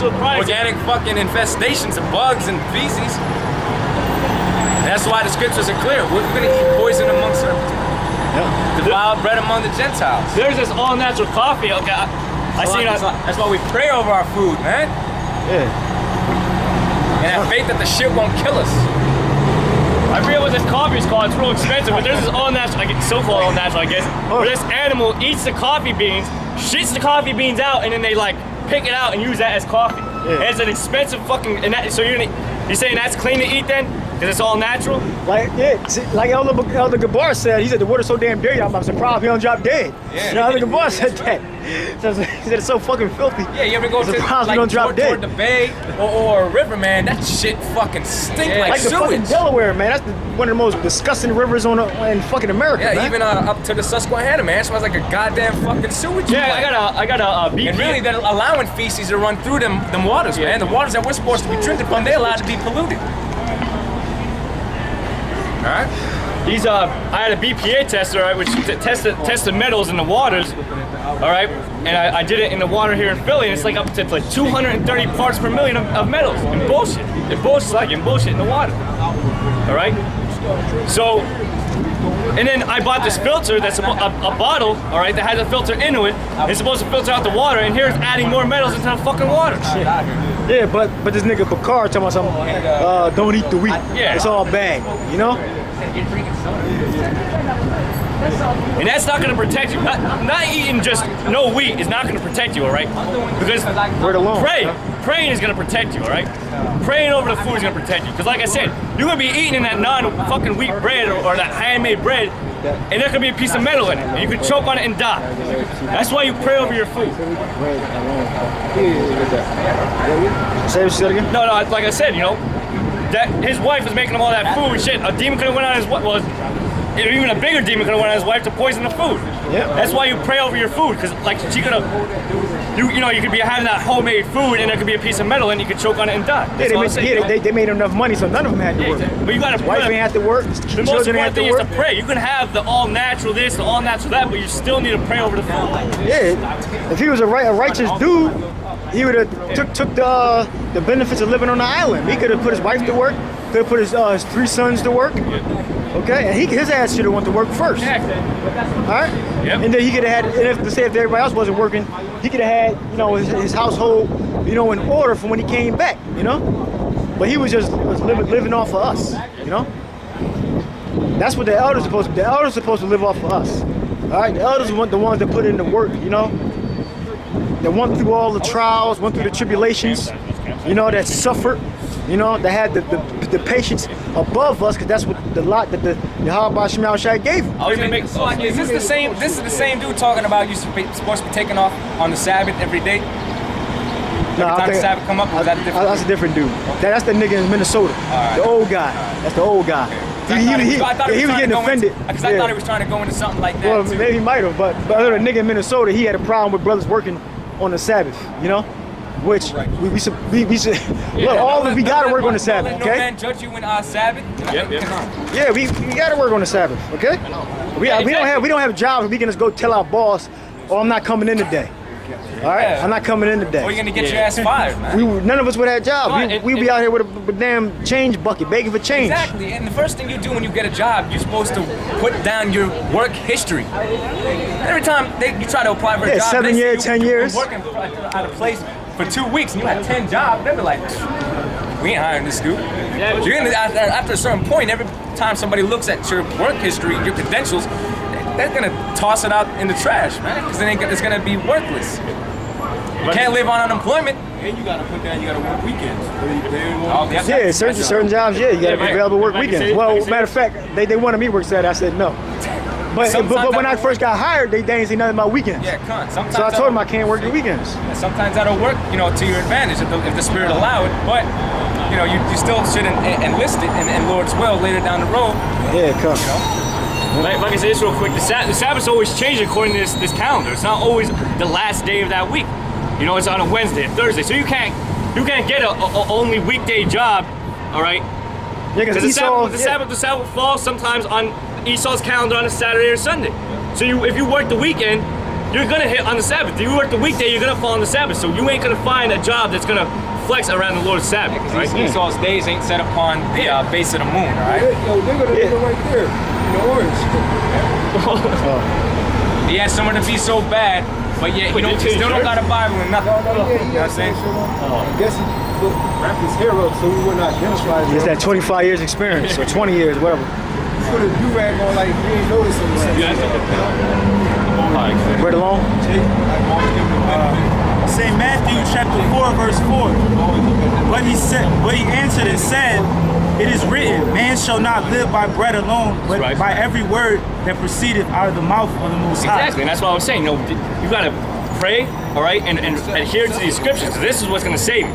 natural products. Organic fucking infestations of bugs and feces. That's why the scriptures are clear. We're going to eat poison among serpents. Defiled bread among the Gentiles. There's this all-natural coffee. Okay, I see that. That's why we pray over our food, man. Yeah. And have faith that the shit won't kill us. I forget what this coffee is called. It's real expensive, but there's this all-natural, like it's so-called all-natural, I guess, where this animal eats the coffee beans, shits the coffee beans out, and then they like pick it out and use that as coffee. Yeah. And it's an expensive fucking. And that, so you're saying that's clean to eat then? Because it's all natural? Like, yeah, like Elder Gabar said, he said the water's so damn dirty, I'm surprised he don't drop dead. Yeah. You know, Elder Gabar said that. So he said it's so fucking filthy. Yeah, you ever go to like, toward the bay or a river, man, that shit fucking stink like the sewage. fucking Delaware, man, that's one of the most disgusting rivers in fucking America, Yeah, man. even up to the Susquehanna, man, it smells like a goddamn fucking sewage. Yeah, I got a BP. And really, they're allowing feces to run through them waters, man. The waters that we're supposed to be drinking from, they're allowed to be polluted. All right. I had a Bpa tester, right, which tested metals in the waters, all right, and I did it in the water here in Philly, and it's like up to like 230 parts per million of metals and bullshit. And bullshit in the water, all right. So, and then I bought this filter that's a bottle, all right, that has a filter into it. It's supposed to filter out the water, and here's adding more metals into the fucking water. Yeah, but this nigga Bakar talking about something, don't eat the wheat. Yeah. It's all bad, you know? And that's not going to protect you. Not eating just no wheat is not going to protect you, all right? Because praying is going to protect you, all right? Praying over the food is going to protect you. Because like I said, you're going to be eating in that non-fucking wheat bread or that handmade bread, and there could be a piece of metal in it, and you could choke on it and die. That's why you pray over your food. Say what you said again? No, like I said, you know, that his wife was making him all that food and shit. A demon could have went on his wife. Well, even a bigger demon could have went on his wife to poison the food. Yeah. That's why you pray over your food, because like she could have, you know, you could be having that homemade food and there could be a piece of metal and you could choke on it and die. Yeah, they made enough money, so none of them had to work. Exactly. But you gotta. Wife ain't have to work. The most important thing is to pray. You can have the all natural this, the all natural that, but you still need to pray over the food. Yeah. If he was a righteous dude, he would have took the benefits of living on the island. He could have put his wife to work. Could have put his 3 sons to work. Okay, and his ass should have went to work first. Exactly. All right. Yep. And then he could have had, and if everybody else wasn't working, he could have had, you know, his household, you know, in order from when he came back, you know. But he was just living off of us, you know. That's what the elders are supposed to. The elders are supposed to live off of us. All right. The elders are the ones that put in the work, you know. That went through all the trials, went through the tribulations, you know, that suffered. You know, they had the patience above us, because that's what the lot that the Yahweh Shemel Shai gave them. Is this the same? This is the same dude talking about you supposed to be taking off on the Sabbath every day? No, Every time the Sabbath come up, is that a different? That's a different dude. That's the nigga in Minnesota. Right. The old guy. That's the old guy. He was getting offended. Because I thought he was trying to go into something like that. Well, maybe he might have, but other than nigga in Minnesota, he had a problem with brothers working on the Sabbath, you know? Which we should look, all of we gotta work on the Sabbath, okay? No man judge you in our Sabbath. Yep. Yeah, we gotta work on the Sabbath, okay? We don't have jobs. We can just go tell our boss, "Oh, I'm not coming in today." All right, I'm not coming in today. Or you're gonna get your ass fired, man. None of us would have jobs. We be out here with a damn change bucket, begging for change. Exactly, and the first thing you do when you get a job, you're supposed to put down your work history. Every time you try to apply for a job, 7 years, 10 years, working at a place for 2 weeks, and you had 10 jobs. They're like, we ain't hiring this dude. Yeah, You're gonna, after a certain point, every time somebody looks at your work history, your credentials, they're gonna toss it out in the trash, man, because it's gonna be worthless. You can't live on unemployment. And you gotta put down, you gotta work weekends. Yeah, certain jobs, yeah, you gotta be available to work weekends. Well, matter of fact, they wanted me to work Saturday. I said no. But when I first got hired, they didn't say nothing about weekends. Yeah, sometimes. So I told them I can't work the weekends. Sometimes that'll work, you know, to your advantage if the spirit allow it. But you know, you still should enlist it in Lord's will later down the road. Yeah, come. You know? Like I said this real quick, the Sabbath's always changing according to this calendar. It's not always the last day of that week. You know, it's on a Wednesday, a Thursday. So you can't get a only weekday job, all right? Yeah, because the Sabbath falls sometimes on Esau's calendar on a Saturday or Sunday. So if you work the weekend, you're gonna hit on the Sabbath. If you work the weekday, you're gonna fall on the Sabbath. So you ain't gonna find a job that's gonna flex around the Lord's Sabbath, right? Esau's days ain't set upon the base of the moon, all right? Yo, they're gonna live right there in the orange. He had somewhere to be so bad, but yet he still don't got a Bible and nothing. You know what I'm saying? I guess he wrapped his hair up so we would not identify him. It's that 25 years experience or 20 years, whatever. Put a do-rag on like he ain't noticing. Right along. St. Matthew chapter 4, verse 4. But he answered and said, it is written, man shall not live by bread alone, but right. by every word that proceedeth out of the mouth of the Most High. Exactly, and that's what I was saying. You know, you gotta pray, all right, and adhere to these scriptures, because this is what's gonna save you.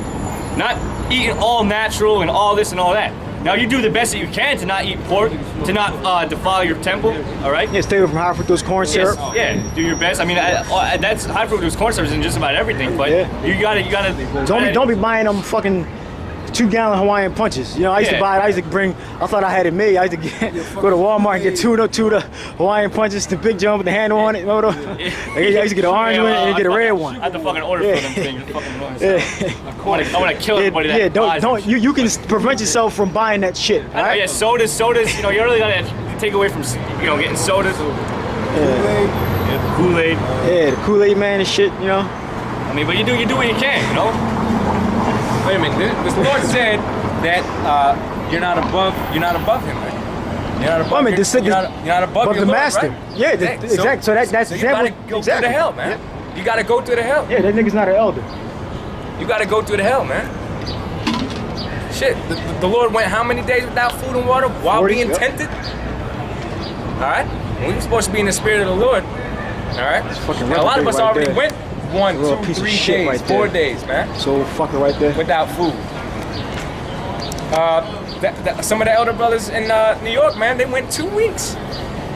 Not eating all natural and all this and all that. Now you do the best that you can to not eat pork, to not defile your temple, all right? Yeah, stay away from high fructose corn syrup. Yes, yeah, do your best. I mean, that's high fructose corn syrup is in just about everything, but you gotta. Don't be buying them fucking 2-gallon Hawaiian punches. You know, I used to buy it. I used to bring. I thought I had it made. I used to go to Walmart and get two of the Hawaiian punches, the big jump with the handle on it. I used to get an orange one and get a red one. I have to fucking order for them things. Fucking I want to kill everybody that buys don't. them. You can prevent yourself from buying that shit. All right? Yeah, sodas. You know, you really gotta take away from getting sodas. Kool-Aid. Yeah, the Kool-Aid man and shit. You know. I mean, but you do what you can. You know. Wait a minute. The Lord said that you're not above him, right? You're not above. You're not above the your Lord, master. right? Yeah, exactly. So that's you gotta go through the hell, man. You gotta go through the hell. Yeah, that nigga's not an elder. You gotta go through the hell, man. Shit, the Lord went how many days without food and water while 40, being tempted? All right, we were supposed to be in the spirit of the Lord. All right, and a lot of us already went 1, 2, 3 days, right 4 days, man. So fucker right there. Without food. Some of the elder brothers in New York, man, they went 2 weeks,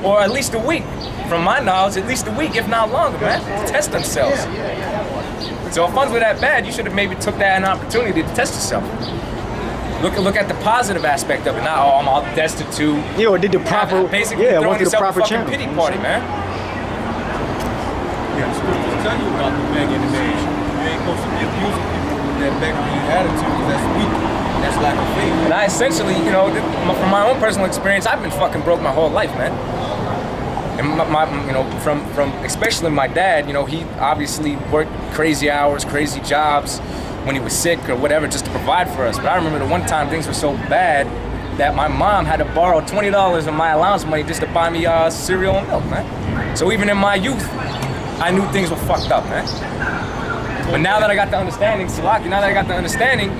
or at least a week. From my knowledge, at least a week, if not longer, man, to test themselves. So if funds were that bad, you should have maybe took that an opportunity to test yourself. Look at the positive aspect of it. Not, I'm all destitute. Yeah, or did the proper. Basically, yeah, throwing went through the yourself proper a fucking channel. pity party, man. Yeah, the scriptures tell you about the begging and age. You ain't supposed to be abusing people with that begging attitude, because that's weak. That's lack of faith. And I essentially, from my own personal experience, I've been fucking broke my whole life, man. And from especially my dad, he obviously worked crazy hours, crazy jobs when he was sick or whatever, just to provide for us. But I remember the one time things were so bad that my mom had to borrow $20 of my allowance money just to buy me cereal and milk, man. So even in my youth, I knew things were fucked up, man. But now that I got the understanding,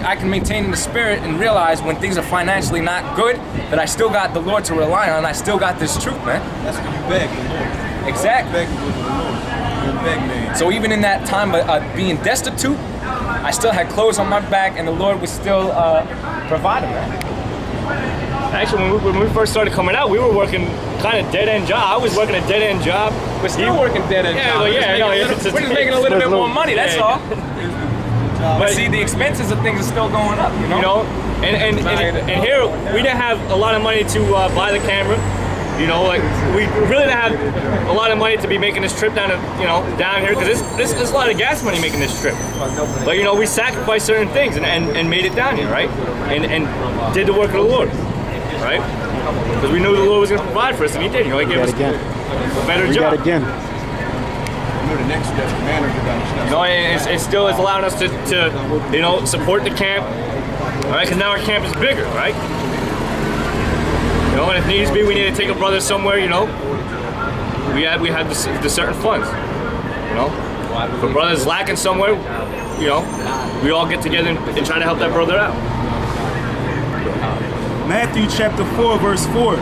I can maintain in the spirit and realize when things are financially not good, that I still got the Lord to rely on, and I still got this truth, man. That's when you beg the Lord. Exactly. Beg with the Lord. You're a beg man. So even in that time of being destitute, I still had clothes on my back, and the Lord was still providing, man. Actually, when we first started coming out, we were working kind of dead-end job. I was working a dead-end job. We're still working dead-end job. We're just making a little bit more money, that's all. But see, the expenses of things are still going up, And here, we didn't have a lot of money to buy the camera. Like we really didn't have a lot of money to be making this trip down here, because this is a lot of gas money making this trip. But we sacrificed certain things and made it down here, right? And did the work of the Lord, right? Because we knew the Lord was going to provide for us, and He did. He gave us a better job. Again. The next step, manager. It's still allowing us to support the camp, all right? Because now our camp is bigger, right? And if needs be, we need to take a brother somewhere, we have the certain funds, If a brother's lacking somewhere, we all get together and try to help that brother out. Matthew chapter 4, verse 4.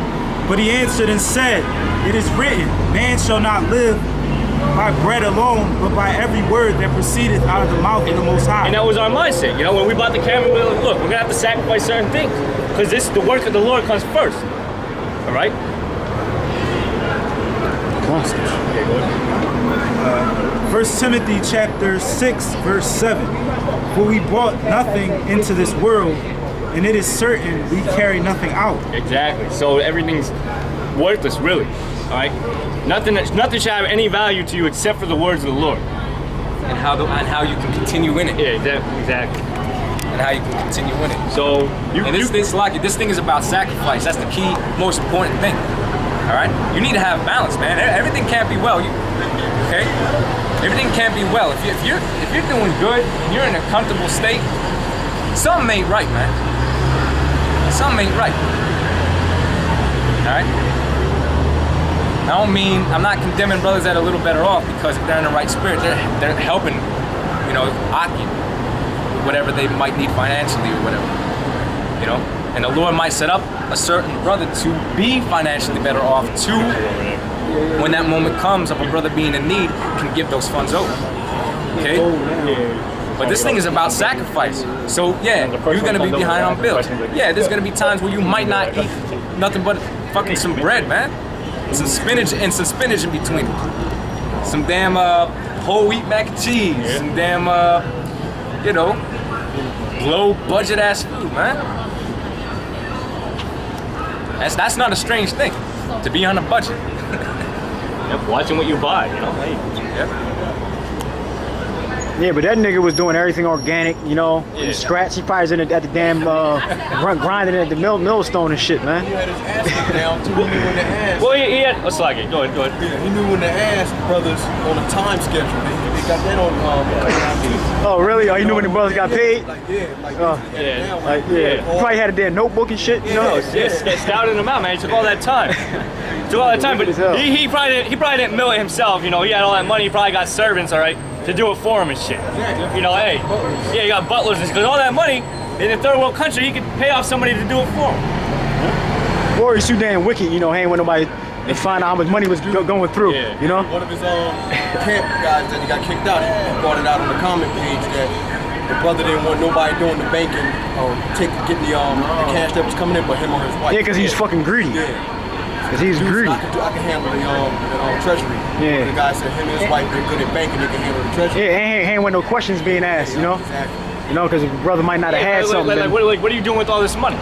But he answered and said, it is written, man shall not live by bread alone, but by every word that proceedeth out of the mouth of the Most High. And that was our mindset. When we bought the camera, we were like, look, we're going to have to sacrifice certain things, because the work of the Lord comes first. All right? Okay, go ahead. 1 Timothy chapter 6, verse 7. For we brought nothing into this world, and it is certain we carry nothing out. Exactly. So everything's worthless, really. All right? Nothing should have any value to you except for the words of the Lord. And how you can continue in it. Yeah, exactly. And how you can continue in it. So this thing is about sacrifice. That's the key, most important thing. All right, you need to have balance, man. Everything can't be well. Okay, everything can't be well. If you're doing good and you're in a comfortable state, something ain't right, man. Something ain't right. All right. I'm not condemning brothers that are a little better off, because if they're in the right spirit, they're helping, Aki, whatever they might need financially or whatever, And the Lord might set up a certain brother to be financially better off too, when that moment comes of a brother being in need, can give those funds over. Okay? But this thing is about sacrifice. So yeah, you're gonna be behind on bills. Yeah, there's gonna be times where you might not eat nothing but fucking some bread, man. Some spinach in between. Some damn whole wheat mac and cheese. Yeah. Some damn low budget ass food, man. That's not a strange thing, to be on a budget. Yep, watching what you buy, Yep. Yeah, but that nigga was doing everything organic, Yeah. Scratch. He probably was in at the damn grinding at the millstone and shit, man. He had his ass kicked down too. He knew when to ask. Well, he had. Let's like it. Go ahead. Yeah, he knew when to ask brothers on a time schedule. They got that on. Oh, really? Oh, he knew when the brothers got paid? Like He probably had a damn notebook and shit, Scouting him out, man. It took all that time. But he probably didn't mill it himself. He had all that money. He probably got servants, all right, to do it for him and shit. Hey, yeah, you got butlers and because all that money in a third world country, he could pay off somebody to do it for him. Or he's too damn wicked, hanging with nobody and find out how much money was going through, One of his camp guys that he got kicked out, he brought it out on the comment page that the brother didn't want nobody doing the banking or getting the cash that was coming in, but him or his wife. Yeah, because he's fucking greedy. Yeah. Because he's greedy. I can handle the treasury. Yeah. The guy said him and his wife, they're good at banking, they can handle the treasury. Yeah, ain't with no questions being asked, Exactly. Because the brother might not have had something. What are you doing with all this money?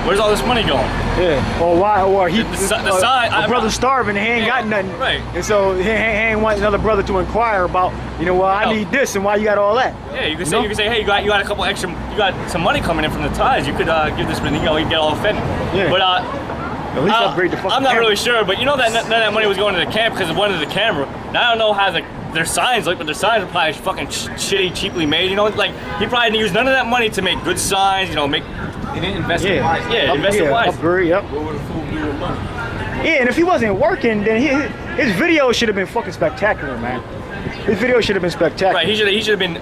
Where's all this money going? Yeah. Or why? Or he the brother's starving and he ain't got nothing. Right. And so he ain't want another brother to inquire about. I need this and why you got all that. Yeah, you can say, hey, you got a couple extra, you got some money coming in from the tithes. You could give this, you get all offended. Yeah. But at least upgrade the fucking I'm not camera. really sure, but none of that money was going to the camp because it wanted the camera. Now I don't know how their signs look, but their signs are probably fucking shitty, cheaply made. He probably didn't use none of that money to make good signs. He didn't invest it wisely. Yeah, invest it wisely. Upgrade, yep. What would a fool do with money? Yeah, and if he wasn't working, then his video should have been fucking spectacular, man. His video should have been spectacular. Right, he should have been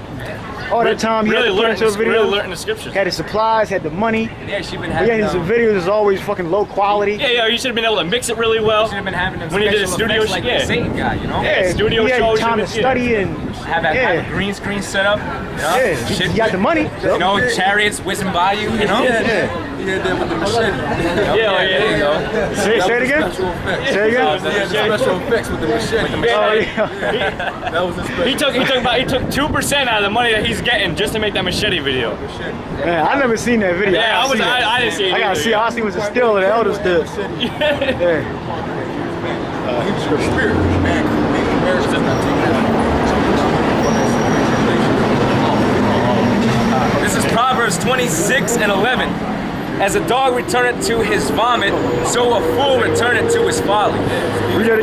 all that time he really had to put into a video. Really learning the scriptures. Had the supplies, had the money. Yeah, she's been But having. his videos is always fucking low quality. Yeah, you should have been able to mix it really well. Should have been having them when he did his studio like the Satan guy, Yeah, studio he had shows. time to study and have a green screen set up. Yeah, he got the money. So. Chariots whizzing by you. He had that with the machete. Yeah, there you go. Say it again. Special effects. Say it again. He had the special effects with the machete. Oh, yeah. That was his special. He took 2% out of the money that he's getting just to make that machete video. Man, I never seen that video. Yeah, I didn't see it. I gotta see. All I seen was a still of the elders did. Yeah. He was your spirit. Man, marriage does not take that. This is Proverbs 26:11. As a dog returneth to his vomit, so a fool returneth to his folly. We gotta